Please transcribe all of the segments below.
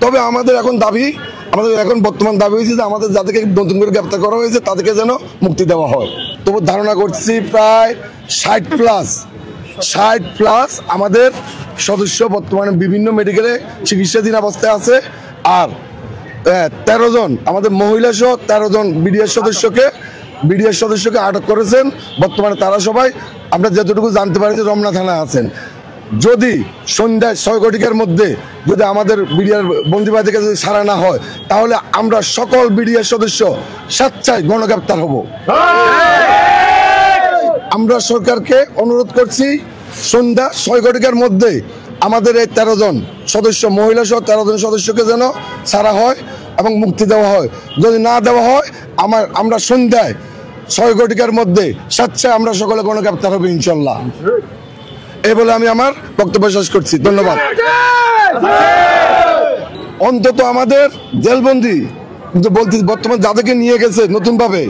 তবে আমাদের এখন বর্তমান দাবি হয়েছে যে আমাদের যাদেরকে নতুন করে গ্রেপ্তার করা হয়েছে তাদেরকে যেন মুক্তি দেওয়া হয়। তবু ধারণা করছি প্রায় 60+ আমাদের সদস্য বর্তমানে বিভিন্ন মেডিকেলে চিকিৎসাধীন অবস্থায় আছে। আর 13 জন আমাদের মহিলা সহ 13 জন বিডিআর সদস্যকে আটক করেছেন। বর্তমানে তারা সবাই আমরা যতটুকু জানতে পারি যে রমনা থানায় আছেন। যদি সন্ধ্যায় 6 ঘটিকার মধ্যে যদি আমাদের বিডিআর বন্দিবাড়ি থেকে যদি ছাড়া না হয় তাহলে আমরা সকল বিডিআর সদস্য স্বেচ্ছায় গণগ্রেপ্তার হব। আমরা সরকারকে অনুরোধ করছি সন্ধ্যা 6 ঘটিকার মধ্যে আমাদের এই 13 জন সদস্য মহিলা সহ 13 জন সদস্যকে যেন ছাড়া হয় এবং মুক্তি দেওয়া হয়। যদি না দেওয়া হয় আমরা সন্ধ্যায় 6 ঘটিকার মধ্যে স্বেচ্ছায় আমরা সকলে গণগ্রেপ্তার হবে ইনশাল্লাহ। এই বলে আমি আমার বক্তব্য শেষ করছি। ধন্যবাদ। অন্তত আমাদের জেলবন্দি বলতে বর্তমান যাদেরকে নিয়ে গেছে নতুন ভাবে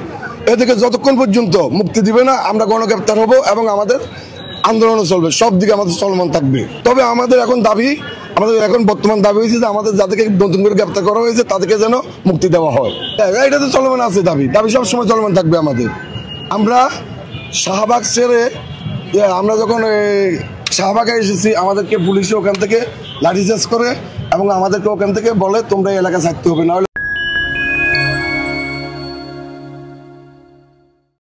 এদেরকে যতক্ষণ পর্যন্ত মুক্তি দিবে না আমরা গণগ্রেপ্তার হব এবং আমাদের আন্দোলনও চলবে, সব দিকে আমাদের চলমান থাকবে। তবে আমাদের এখন বর্তমান দাবি হয়েছে যে আমাদের যাদেরকে নতুন করে গ্রেপ্তার করা হয়েছে তাদেরকে যেন মুক্তি দেওয়া হয়। এটা তো চলমান আছে, দাবি সবসময় চলমান থাকবে আমাদের। আমরা শাহবাগ ছেড়ে আমরা যখন শাহবাগে এসেছি আমাদেরকে পুলিশে ওখান থেকে লাঠিচার্জ করে এবং আমাদেরকে ওখান থেকে বলে তোমরা এই এলাকা ছাড়তে হবে না।